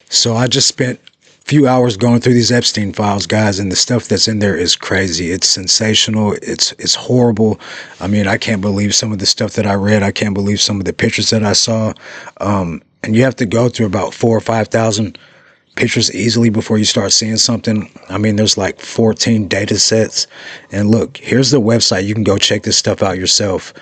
So I just spent a few hours going through these Epstein files, guys, and the stuff that's in there is crazy. It's sensational. It's horrible. I mean, I can't believe some of the stuff that I read. I can't believe some of the pictures that I saw. And you have to go through about 4,000 or 5,000 pictures easily before you start seeing something. I mean, there's like 14 data sets. And look, here's the website. You can go check this stuff out yourself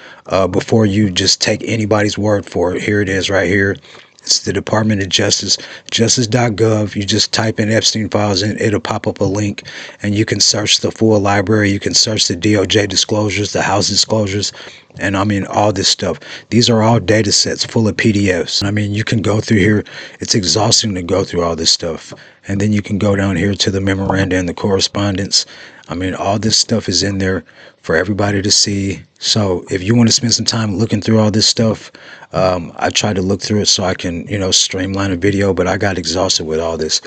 before you just take anybody's word for it. Here it is right here. It's the Department of Justice, justice.gov. You just type in Epstein files and it'll pop up a link, and you can search the full library. You can search the DOJ disclosures, the House disclosures, and I mean, all this stuff. These are all data sets full of PDFs. I mean, you can go through here. It's exhausting to go through all this stuff. And then you can go down here to the memoranda and the correspondence. I mean, all this stuff is in there for everybody to see. So if you want to spend some time looking through all this stuff, I tried to look through it so I can, streamline a video, but I got exhausted with all this.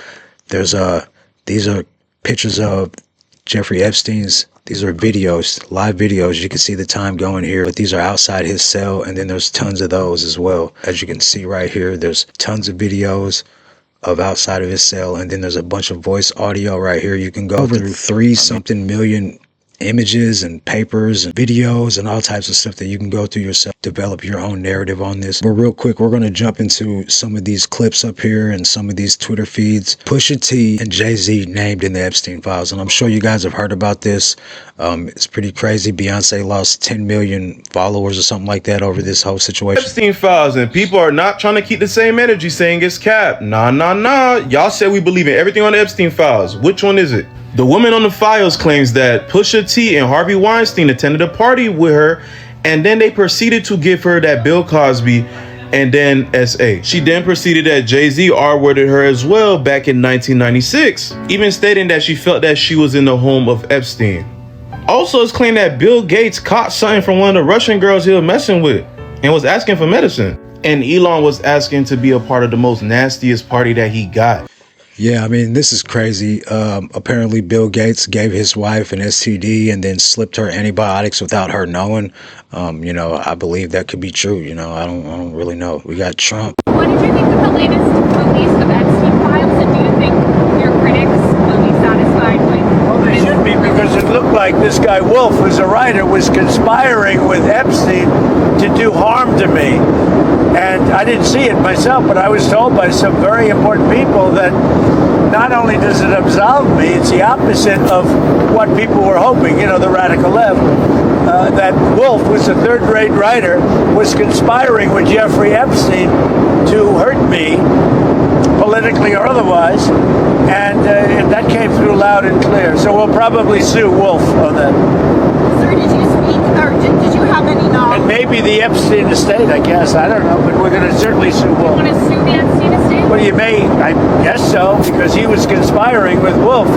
These are pictures of Jeffrey Epstein's. These are videos, live videos. You can see the time going here, but these are outside his cell. And then there's tons of those as well. As you can see right here, there's tons of videos of outside of his cell. And then there's a bunch of voice audio right here. You can go through 3-something million images and papers and videos and all types of stuff that you can go through yourself, develop your own narrative on this. But real quick, we're going to jump into some of these clips up here and some of these Twitter feeds. Pusha T and Jay-Z named in the Epstein files, and I'm sure you guys have heard about this. It's pretty crazy. Beyonce lost 10 million followers or something like that over this whole situation. Epstein files, and people are not trying to keep the same energy saying it's cap. Nah. Y'all said we believe in everything on the Epstein files. Which one is it? The woman on the files claims that Pusha T and Harvey Weinstein attended a party with her, and then they proceeded to give her that Bill Cosby and then SA. She then proceeded that Jay-Z R-worded her as well back in 1996, even stating that she felt that she was in the home of Epstein. Also, it's claimed that Bill Gates caught something from one of the Russian girls he was messing with and was asking for medicine. And Elon was asking to be a part of the most nastiest party that he got. Yeah, I mean, this is crazy. Apparently, Bill Gates gave his wife an STD and then slipped her antibiotics without her knowing. I believe that could be true. I don't really know. We got Trump. What did you think of the latest release of Epstein files, and do you think your critics will be satisfied with? Well, they should be, because it looked like this guy Wolf, who's a writer, was conspiring with Epstein to do harm to me. And I didn't see it myself, but I was told by some very important people that not only does it absolve me, it's the opposite of what people were hoping, the radical left. That Wolf was a third-rate writer, was conspiring with Jeffrey Epstein to hurt me, politically or otherwise, and that came through loud and clear. So we'll probably sue Wolf on that. Sir, did you speak, or did you have any knowledge? And maybe the Epstein estate, I guess. I don't know, but we're going to certainly sue Wolf. You want to sue the Epstein estate? Well, you may, I guess so, because he was conspiring with Wolf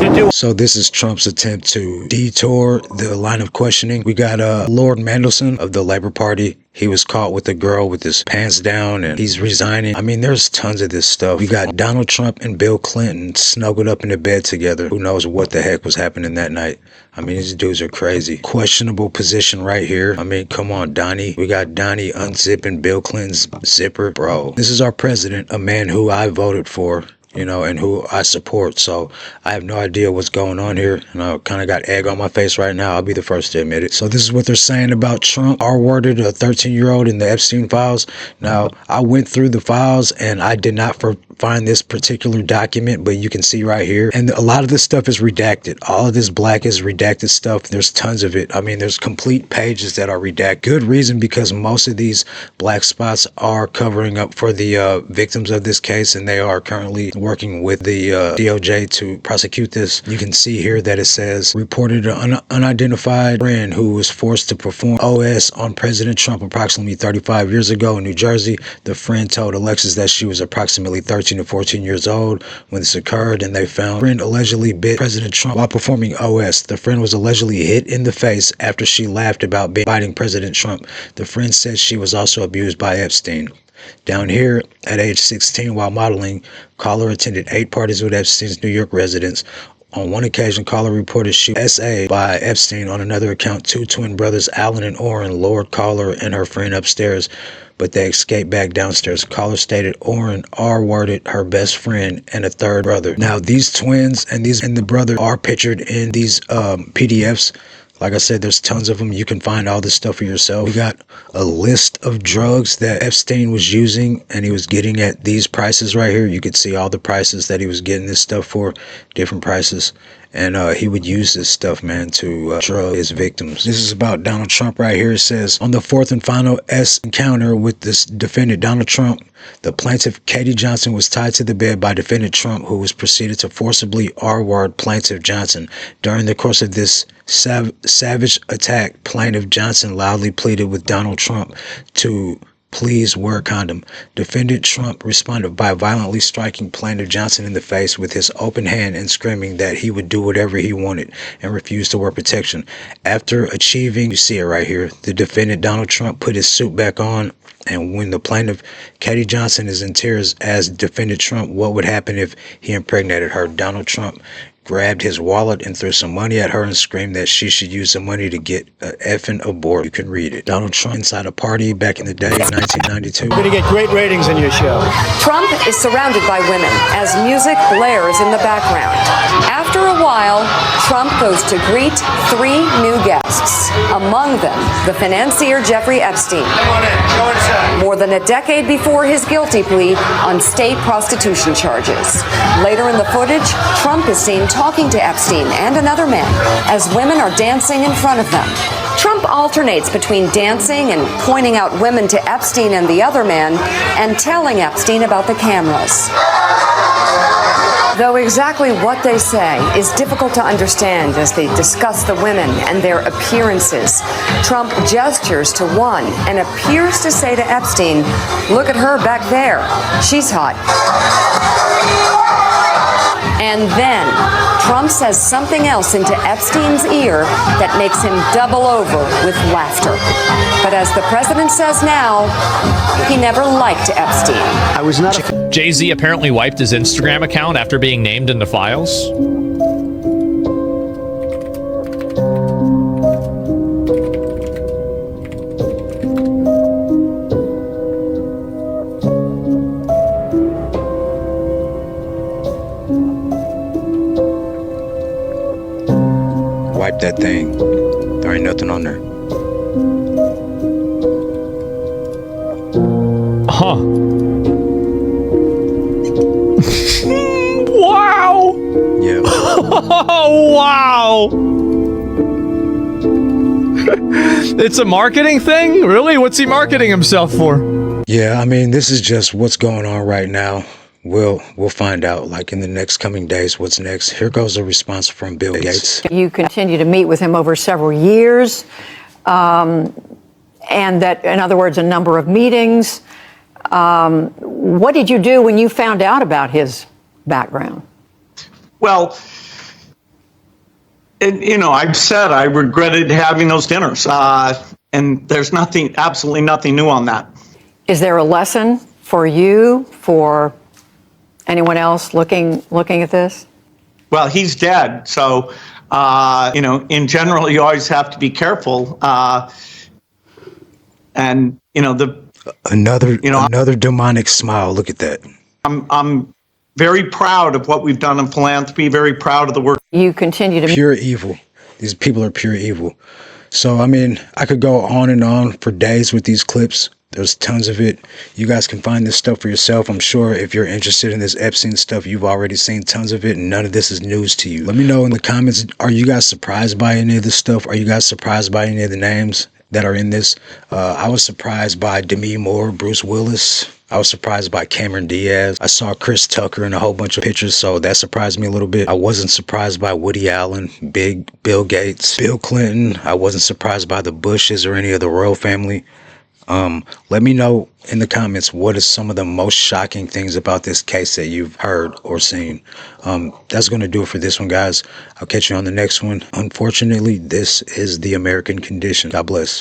to do. So this is Trump's attempt to detour the line of questioning. We got Lord Mandelson of the Labor Party. He was caught with a girl with his pants down and he's resigning. I mean, there's tons of this stuff. We got Donald Trump and Bill Clinton snuggled up in the bed together. Who knows what the heck was happening that night? I mean, these dudes are crazy. Questionable position right here. I mean, come on, Donnie. We got Donnie unzipping Bill Clinton's zipper. Bro, this is our president, a man who I voted for, and who I support. So I have no idea what's going on here. And I kind of got egg on my face right now. I'll be the first to admit it. So this is what they're saying about Trump. R-worded a 13-year-old in the Epstein files. Now, I went through the files and I did not find this particular document, but you can see right here. And a lot of this stuff is redacted. All of this black is redacted stuff. There's tons of it. I mean, there's complete pages that are redacted. Good reason, because most of these black spots are covering up for the victims of this case, and they are currently working with the DOJ to prosecute this. You can see here that it says, reported an unidentified friend who was forced to perform OS on President Trump approximately 35 years ago in New Jersey. The friend told Alexis that she was approximately 13 to 14 years old when this occurred, and they found friend allegedly bit President Trump while performing OS. The friend was allegedly hit in the face after she laughed about biting President Trump. The friend said she was also abused by Epstein. Down here, at age 16, while modeling, caller attended 8 parties with Epstein's New York residence. On one occasion, caller reported she was SA by Epstein. On another account, two twin brothers, Alan and Orrin, lured caller and her friend upstairs, but they escaped back downstairs. Caller stated Orrin R-worded her best friend and a third brother. Now, these twins and the brother are pictured in these PDFs. Like I said, there's tons of them. You can find all this stuff for yourself. We got a list of drugs that Epstein was using, and he was getting at these prices right here. You could see all the prices that he was getting this stuff for, different prices. And he would use this stuff, man, to drug his victims. This is about Donald Trump right here. It says, on the fourth and final encounter with this defendant, Donald Trump, the plaintiff, Katie Johnson, was tied to the bed by defendant Trump, who was proceeded to forcibly R-word plaintiff Johnson. During the course of this savage attack, plaintiff Johnson loudly pleaded with Donald Trump to please wear a condom. Defendant Trump responded by violently striking plaintiff Johnson in the face with his open hand and screaming that he would do whatever he wanted and refused to wear protection. After achieving, you see it right here, the defendant Donald Trump put his suit back on. And when the plaintiff, Katie Johnson, is in tears as defendant Trump, what would happen if he impregnated her? Donald Trump grabbed his wallet and threw some money at her and screamed that she should use the money to get an effing abort. You can read it. Donald Trump inside a party back in the day in 1992. You're going to get great ratings in your show. Trump is surrounded by women as music blares in the background. After a while, Trump goes to greet three new guests. Among them, the financier Jeffrey Epstein. Come on in. Go inside. More than a decade before his guilty plea on state prostitution charges. Later in the footage, Trump is seen talking to Epstein and another man as women are dancing in front of them. Trump alternates between dancing and pointing out women to Epstein and the other man and telling Epstein about the cameras. Though exactly what they say is difficult to understand as they discuss the women and their appearances, Trump gestures to one and appears to say to Epstein, "Look at her back there. She's hot." And then Trump says something else into Epstein's ear that makes him double over with laughter. But as the president says now, he never liked Epstein. I was not a... Jay-Z apparently wiped his Instagram account after being named in the files. Wipe that thing. There ain't nothing on there. Huh. Wow. Yeah. Wow. It's a marketing thing? Really? What's he marketing himself for? Yeah, I mean, this is just what's going on right now. We'll find out, like, in the next coming days, what's next. Here goes a response from Bill Gates. You continue to meet with him over several years, and that, in other words, a number of meetings. What did you do when you found out about his background? Well, I've said I regretted having those dinners, and there's absolutely nothing new on that. Is there a lesson for you, for anyone else looking at this? Well, he's dead, so in general, you always have to be careful. And another demonic smile. Look at that. I'm very proud of what we've done in philanthropy. Very proud of the work. You continue to pure evil. These people are pure evil. So I mean, I could go on and on for days with these clips. There's tons of it. You guys can find this stuff for yourself. I'm sure if you're interested in this Epstein stuff, you've already seen tons of it, and none of this is news to you. Let me know in the comments, are you guys surprised by any of this stuff? Are you guys surprised by any of the names that are in this? I was surprised by Demi Moore, Bruce Willis. I was surprised by Cameron Diaz. I saw Chris Tucker in a whole bunch of pictures, so that surprised me a little bit. I wasn't surprised by Woody Allen, Big Bill Gates, Bill Clinton. I wasn't surprised by the Bushes or any of the royal family. Let me know in the comments what is some of the most shocking things about this case that you've heard or seen. That's going to do it for this one, guys. I'll catch you on the next one. Unfortunately, this is the American condition. God bless.